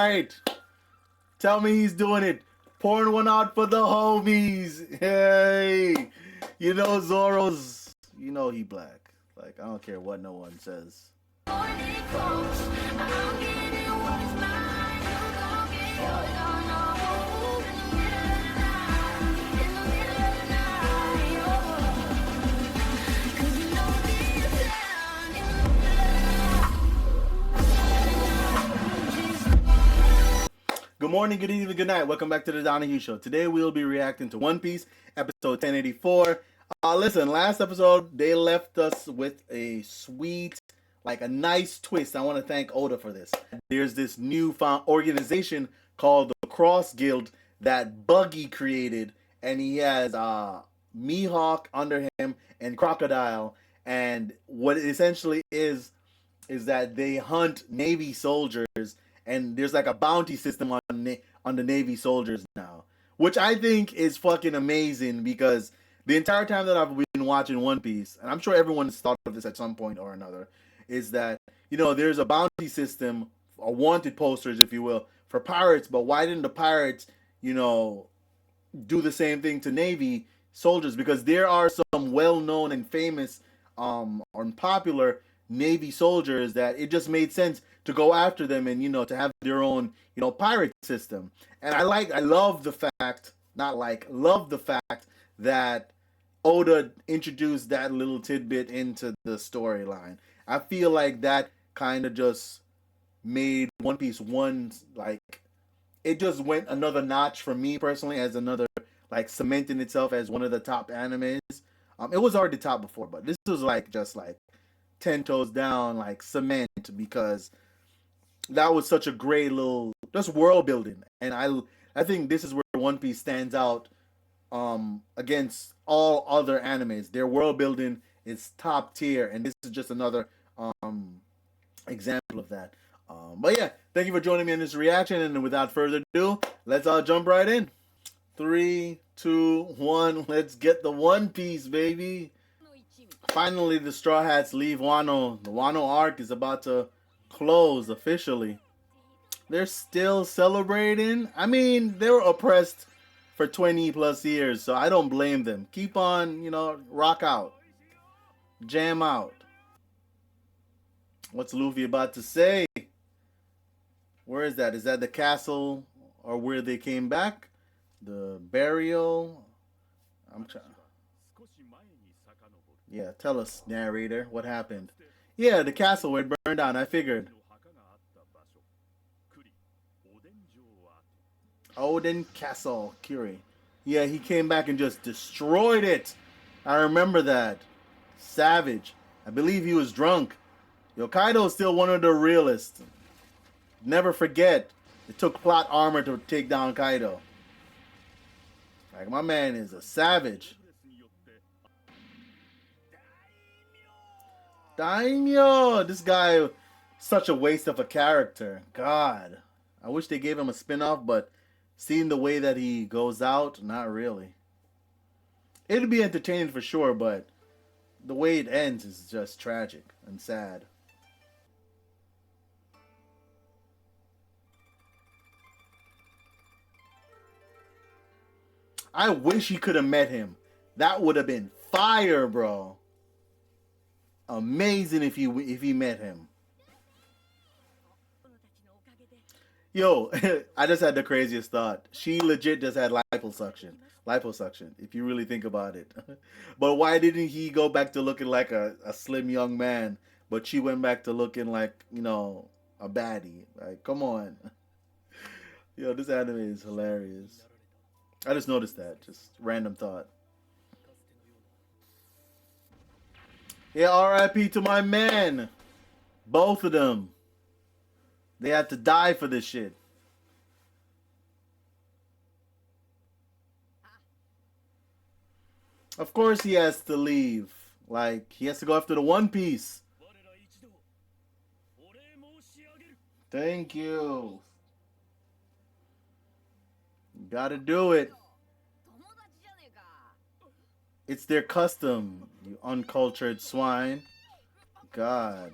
right. Tell me he's doing it. Pouring one out for the homies. Hey. You know Zoro's, you know he black. Like, I don't care what no one says. Good morning, good evening, good night. Welcome back to the Donahue Show. Today we'll be reacting to One Piece, episode 1084. Listen, last episode they left us with a sweet, like a nice twist. I want to thank Oda for this. There's this newfound organization called the Cross Guild that Buggy created, and he has Mihawk under him and Crocodile. And what it essentially is that they hunt Navy soldiers, and there's like a bounty system on the Navy soldiers now, which I think is fucking amazing because the entire time that I've been watching One Piece, and I'm sure everyone has thought of this at some point or another, is that, you know, there's a bounty system, a wanted posters, if you will, for pirates, but why didn't the pirates, you know, do the same thing to Navy soldiers? Because there are some well-known and famous or popular Navy soldiers that it just made sense to go after them and, you know, to have their own, you know, pirate system. And love the fact, love the fact that Oda introduced that little tidbit into the storyline. I feel like that kind of just made One Piece it just went another notch for me personally, as another, like, cementing itself as one of the top animes. It was already top before, but this was like just like 10 toes down, like cement, because that was such a great little just world building. And I think this is where One Piece stands out against all other animes. Their world building is top tier, and this is just another example of that. But yeah, thank you for joining me in this reaction, and without further ado, let's jump right in. 3, 2, 1, let's get the One Piece, baby. Finally, the Straw Hats leave Wano. The Wano arc is about to close officially. They're still celebrating. I mean, they were oppressed for 20 plus years, so I don't blame them. Keep on, you know, rock out. Jam out. What's Luffy about to say? Where is that? Is that the castle or where they came back? The burial? I'm trying. Yeah, tell us, narrator, what happened. Yeah, the castle where it burned down, I figured. Oden Castle, Curie. Yeah, he came back and just destroyed it. I remember that. Savage. I believe he was drunk. Yo, Kaido is still one of the realest. Never forget, it took plot armor to take down Kaido. Like, my man is a savage. Daimyo! This guy, such a waste of a character. God. I wish they gave him a spin-off, but seeing the way that he goes out, not really. It'd be entertaining for sure, but the way it ends is just tragic and sad. I wish he could have met him. That would have been fire, bro. Amazing if he met him. Yo, I just had the craziest thought. She legit just had liposuction. Liposuction, if you really think about it. But why didn't he go back to looking like a slim young man, but she went back to looking like, you know, a baddie? Like, come on. Yo, this anime is hilarious. I just noticed that. Just random thought. Yeah, R.I.P. to my man. Both of them. They had to die for this shit. Of course he has to leave. Like, he has to go after the One Piece. Thank you. Gotta do it. It's their custom, you uncultured swine. God.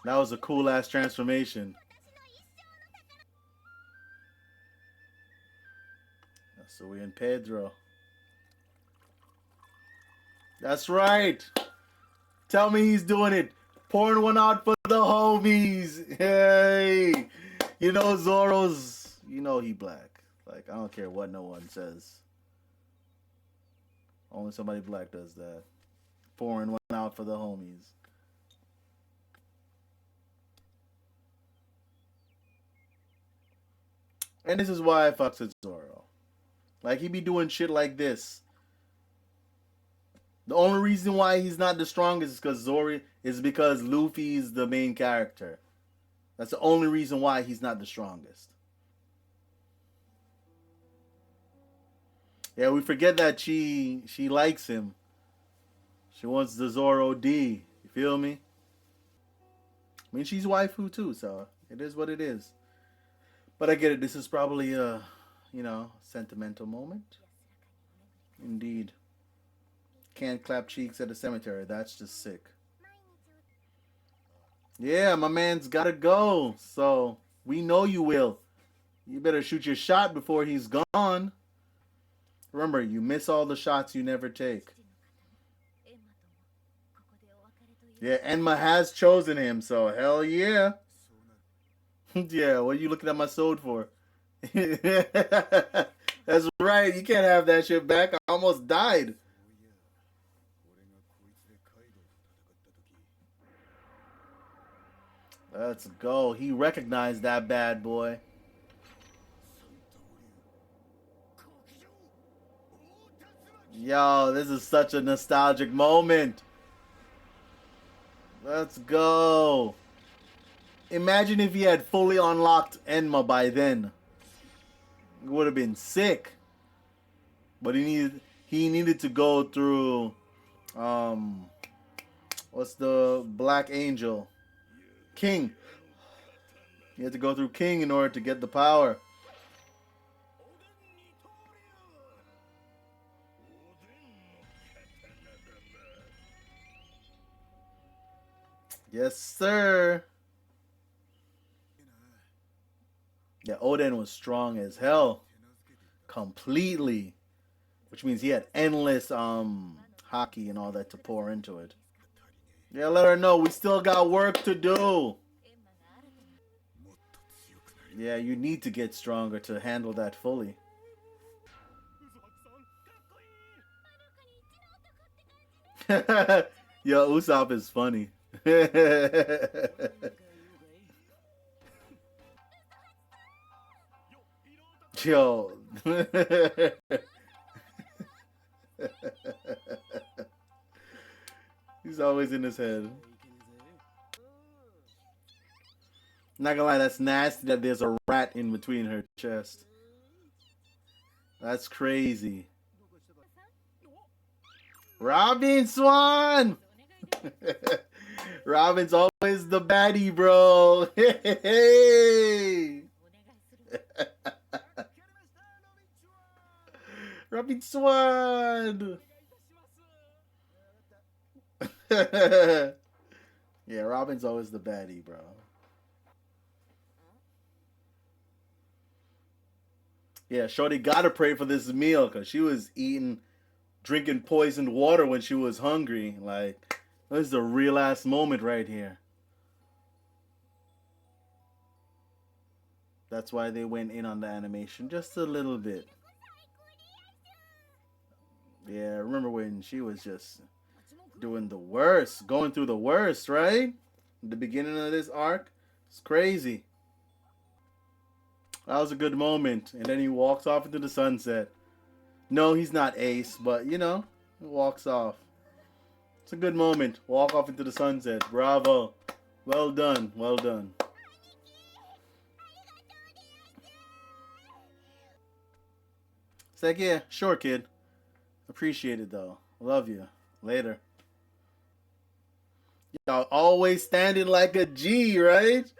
That was a cool ass transformation. So we in Pedro. That's right. Tell me he's doing it. Pouring one out for the homies. Hey. You know Zoro's, you know he black. Like, I don't care what no one says. Only somebody black does that. Pouring one out for the homies. And this is why I fucks with Zoro. Like, he be doing shit like this. The only reason why he's not the strongest is because Zoro is because Luffy's the main character. That's the only reason why he's not the strongest. Yeah, we forget that she likes him. She wants the Zoro D. You feel me? I mean, she's waifu too, so it is what it is. But I get it. This is probably a, sentimental moment. Indeed. Can't clap cheeks at a cemetery. That's just sick. Yeah, my man's gotta go. So we know you will. You better shoot your shot before he's gone. Remember, you miss all the shots you never take. Yeah, Enma has chosen him, so hell yeah. Yeah, what are you looking at my sword for? That's right, you can't have that shit back. I almost died. Let's go. He recognized that bad boy. Yo, this is such a nostalgic moment. Let's go. Imagine if he had fully unlocked Enma by then. It would have been sick. But he needed to go through what's the Black Angel? King. He had to go through King in order to get the power. Yes, sir. Yeah, Oden was strong as hell. Completely. Which means he had endless hockey and all that to pour into it. Yeah, let her know we still got work to do. Yeah, you need to get stronger to handle that fully. Yo, Usopp is funny. Yo. He's always in his head. Not gonna lie, that's nasty that there's a rat in between her chest. That's crazy. Robin Swan! Robin's always the baddie, bro. Hey! Robin Swan! Yeah, Robin's always the baddie, bro. Yeah, Shorty gotta pray for this meal because she was drinking poisoned water when she was hungry. Like, this is a real ass moment right here. That's why they went in on the animation just a little bit. Yeah, remember when she was just doing the worst, going through the worst, right? The beginning of this arc. It's crazy. That was a good moment. And then he walks off into the sunset. No, he's not Ace, but he walks off. It's a good moment. Walk off into the sunset. Bravo. Well done. Well done. It's like, yeah, sure, kid. Appreciate it, though. Love you. Later. Y'all always standing like a G, right?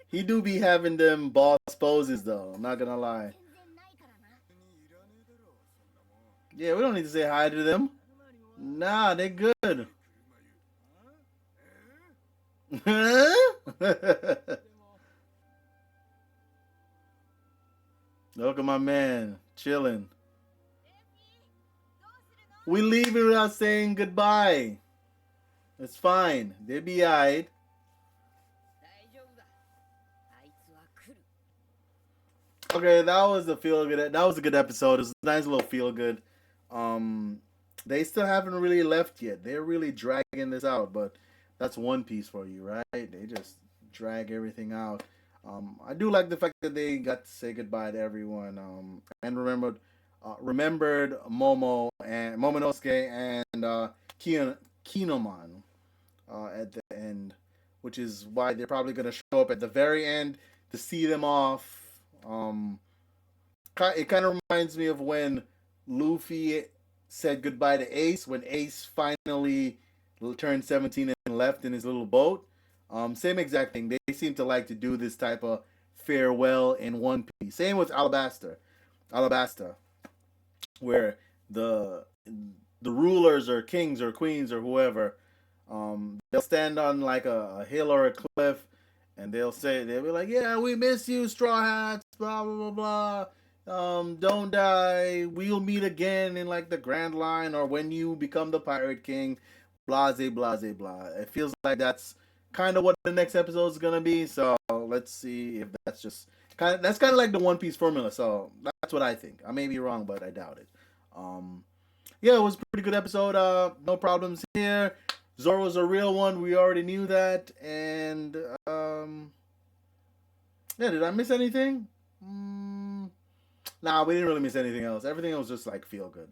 He do be having them boss poses, though. I'm not gonna lie. Yeah, we don't need to say hi to them. Nah, they good. Look at my man chilling. We leave it without saying goodbye. It's fine. They be alright. Okay, that was a feel good. That was a good episode. It was a nice little feel good. Um, they still haven't really left yet. They're really dragging this out, but that's One Piece for you, right? They just drag everything out. I do like the fact that they got to say goodbye to everyone. And remembered Momo and Momonosuke and Kinemon at the end, which is why they're probably going to show up at the very end to see them off. Um, it kind of reminds me of when Luffy said goodbye to Ace when Ace finally turned 17 and left in his little boat. Same exact thing. They seem to like to do this type of farewell in One Piece. Same with Alabasta, where the the rulers or kings or queens or whoever, they'll stand on like a hill or a cliff, and they'll be like, "Yeah, we miss you, Straw Hats." Blah blah blah blah. Don't die. We'll meet again in like the Grand Line or when you become the Pirate King. Blase blase blah. It feels like that's kind of what the next episode is gonna be. So let's see if that's kind of like the One Piece formula. So that's what I think. I may be wrong, but I doubt it. Um, yeah, it was a pretty good episode. No problems here. Zoro's a real one. We already knew that. And yeah, did I miss anything? Nah, we didn't really miss anything else. Everything was just like feel good.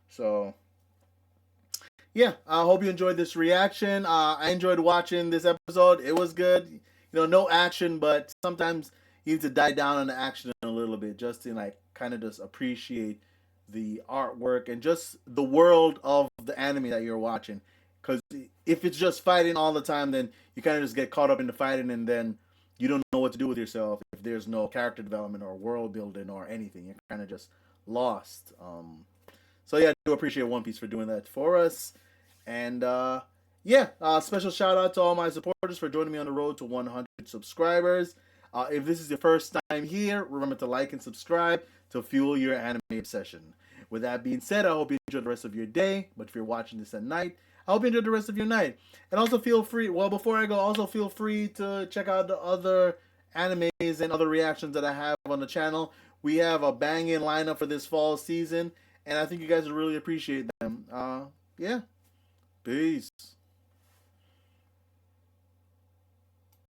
So yeah, I hope you enjoyed this reaction. I enjoyed watching this episode. It was good. No action, but sometimes you need to die down on the action a little bit just to like kind of just appreciate the artwork and just the world of the anime that you're watching. Because if it's just fighting all the time, then you kind of just get caught up in the fighting, and then you don't know what to do with yourself if there's no character development or world building or anything. You're kind of just lost. So yeah, I do appreciate One Piece for doing that for us. And yeah, special shout out to all my supporters for joining me on the road to 100 subscribers. If this is your first time here, remember to like and subscribe to fuel your anime obsession. With that being said, I hope you enjoy the rest of your day. But if you're watching this at night, I hope you enjoy the rest of your night. And also feel free, well, before I go, also feel free to check out the other animes and other reactions that I have on the channel. We have a banging lineup for this fall season, and I think you guys would really appreciate them. Yeah. Peace.